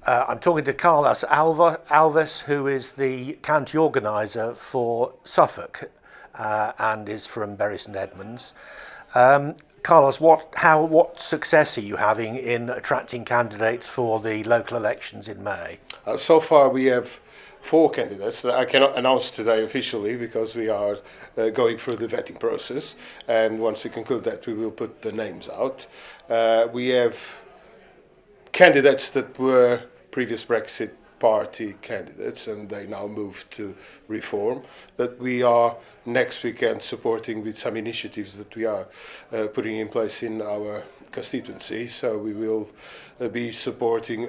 I'm talking to Carlos Alves, who is the county organiser for Suffolk and is from Bury St Edmunds. Carlos, what success are you having in attracting candidates for the local elections in May? So far we have 4 candidates that I cannot announce today officially because we are going through the vetting process, and once we conclude that we will put the names out. We have candidates that were previous Brexit Party candidates and they now moved to Reform, that we are next weekend supporting with some initiatives that we are putting in place in our constituency. So we will be supporting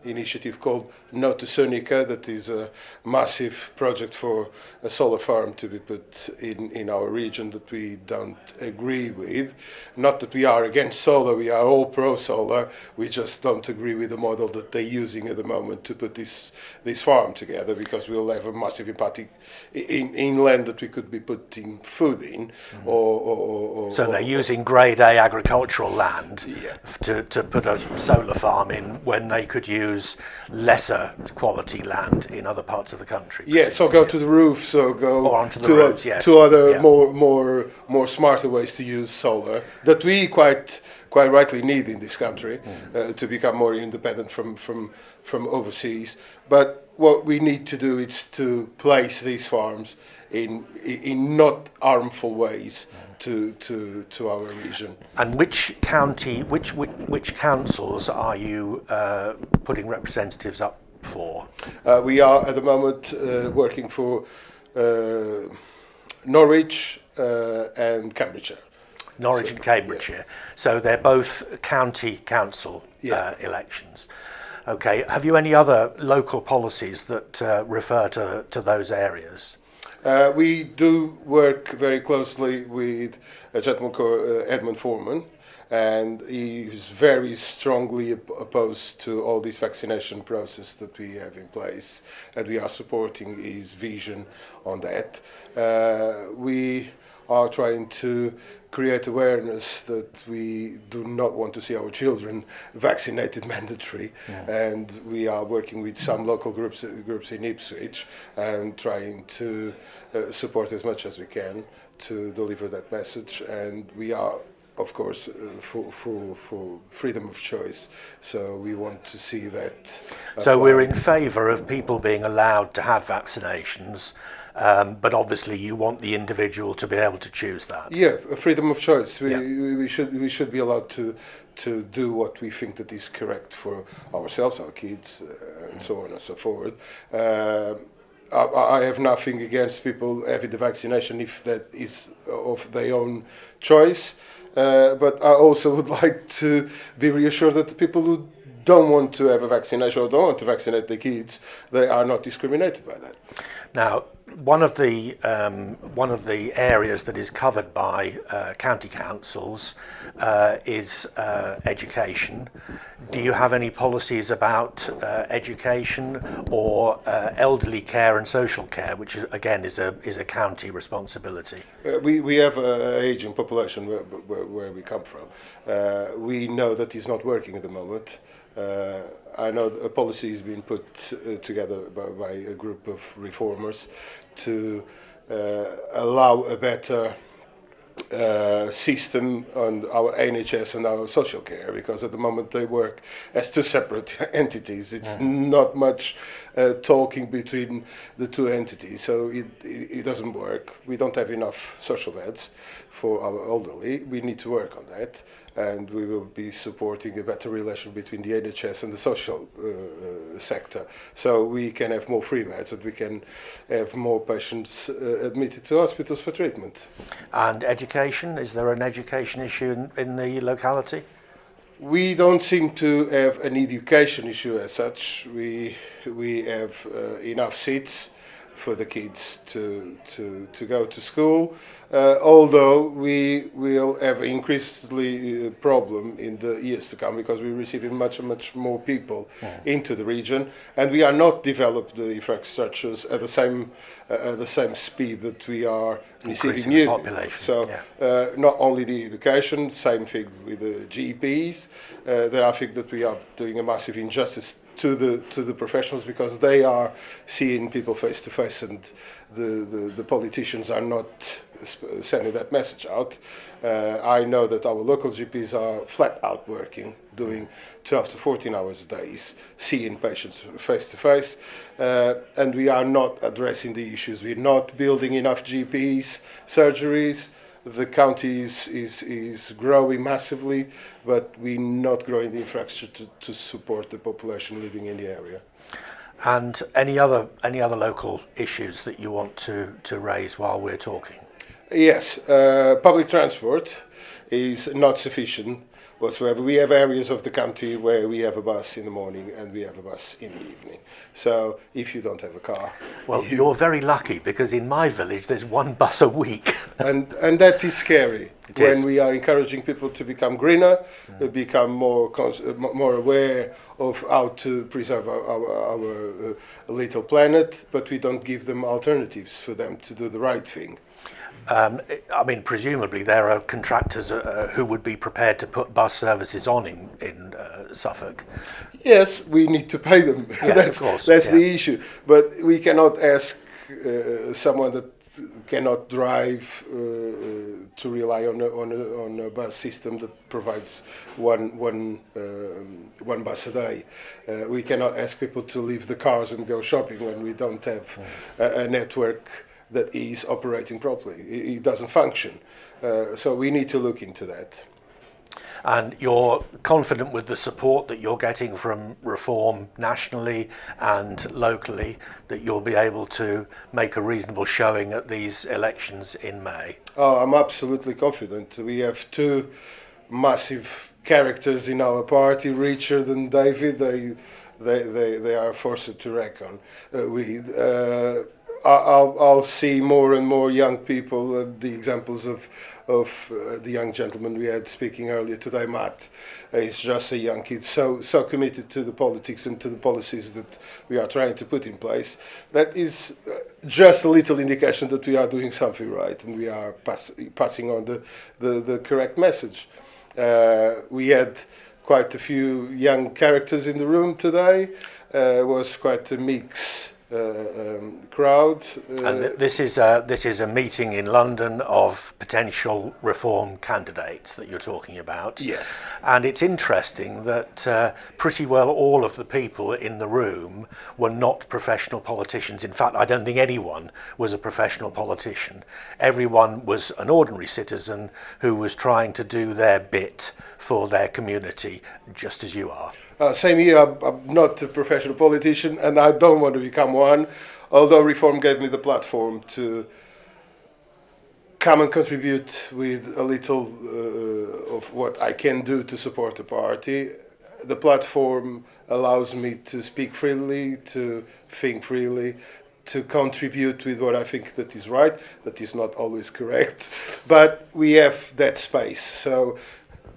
initiative called No to Sonica, that is a massive project for a solar farm to be put in our region that we don't agree with. Not that we are against solar, we are all pro-solar, we just don't agree with the model that they're using at the moment to put this farm together, because we'll have a massive impact in land that we could be putting food in. So they're using grade A agricultural land to put a solar farm in when they could use lesser quality land in other parts of the country. Yeah, so go to the roof, so go onto the roads, yes. to other more smarter ways to use solar that we quite rightly need in this country to become more independent from overseas. But what we need to do is to place these farms in not harmful ways to our region. And which councils are you putting representatives up for? We are at the moment working for Norwich and Cambridgeshire. Norwich and Cambridgeshire. Yeah. So they're both county council elections. Okay. Have you any other local policies that refer to those areas? We do work very closely with a gentleman called Edmund Foreman, and he is very strongly opposed to all this vaccination process that we have in place, and we are supporting his vision on that. We are trying to create awareness that we do not want to see our children vaccinated mandatory, and we are working with some local groups in Ipswich and trying to support as much as we can to deliver that message. And we are, of course, for freedom of choice, so we want to see that. So we're in favour of people being allowed to have vaccinations, but obviously you want the individual to be able to choose that. Yeah, freedom of choice. We should be allowed to do what we think that is correct for ourselves, our kids, and so on and so forth. I have nothing against people having the vaccination if that is of their own choice. But I also would like to be reassured that the people who don't want to have a vaccination or don't want to vaccinate their kids, they are not discriminated by that. Now, one of the areas that is covered by county councils is education. Do you have any policies about education or elderly care and social care, which again is a county responsibility? We have an aging population where we come from. We know that it's not working at the moment. I know a policy has been put together by a group of reformers to allow a better system on our NHS and our social care, because at the moment they work as 2 separate entities. It's not much talking between the 2 entities, so it doesn't work. We don't have enough social beds for our elderly. We need to work on that, and we will be supporting a better relation between the NHS and the social sector, so we can have more free beds and we can have more patients admitted to hospitals for treatment. And education, is there an education issue in the locality? We don't seem to have an education issue as such. We have enough seats for the kids to go to school. although we will have increasingly problem in the years to come because we're receiving much more people into the region, and we are not developed the infrastructures at the same speed that we are receiving new population. So not only the education, same thing with the GPs. There I think that we are doing a massive injustice to the professionals because they are seeing people face to face, and the politicians are not sending that message out. I know that our local GPs are flat out working, doing 12 to 14 hours a day, seeing patients face to face, and we are not addressing the issues. We're not building enough GPs, surgeries. The county is growing massively, but we're not growing the infrastructure to support the population living in the area. And any other local issues that you want to raise while we're talking? Yes, public transport is not sufficient whatsoever. We have areas of the county where we have a bus in the morning and we have a bus in the evening. So if you don't have a car... Well, you're very lucky, because in my village there's one bus a week. and that is scary. We are encouraging people to become greener, become more aware of how to preserve our little planet, but we don't give them alternatives for them to do the right thing. I mean, presumably there are contractors who would be prepared to put bus services on in Suffolk. Yes, we need to pay them. Yes, of course. That's the issue. But we cannot ask someone that cannot drive to rely on a bus system that provides one bus a day. We cannot ask people to leave the cars and go shopping when we don't have a network that is operating properly. It doesn't function. So we need to look into that. And you're confident with the support that you're getting from Reform nationally and locally that you'll be able to make a reasonable showing at these elections in May? Oh, I'm absolutely confident. We have two massive characters in our party, Richard and David. They are forced to reckon with. I'll see more and more young people. The examples of the young gentleman we had speaking earlier today, Matt, is just a young kid, so committed to the politics and to the policies that we are trying to put in place. That is just a little indication that we are doing something right and we are passing on the correct message. We had quite a few young characters in the room today. It was quite a mix. Crowd. And this is a meeting in London of potential Reform candidates that you're talking about. Yes. And it's interesting that pretty well all of the people in the room were not professional politicians. In fact, I don't think anyone was a professional politician. Everyone was an ordinary citizen who was trying to do their bit for their community, just as you are. Same here. I'm not a professional politician and I don't want to become one, although Reform gave me the platform to come and contribute with a little of what I can do to support the party. The platform allows me to speak freely, to think freely, to contribute with what I think that is right, that is not always correct, but we have that space. So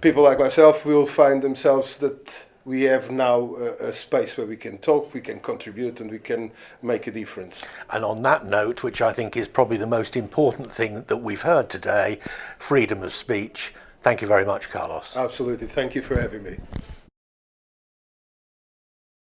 people like myself will find themselves that we have now a space where we can talk, we can contribute, and we can make a difference. And on that note, which I think is probably the most important thing that we've heard today, freedom of speech. Thank you very much, Carlos. Absolutely. Thank you for having me.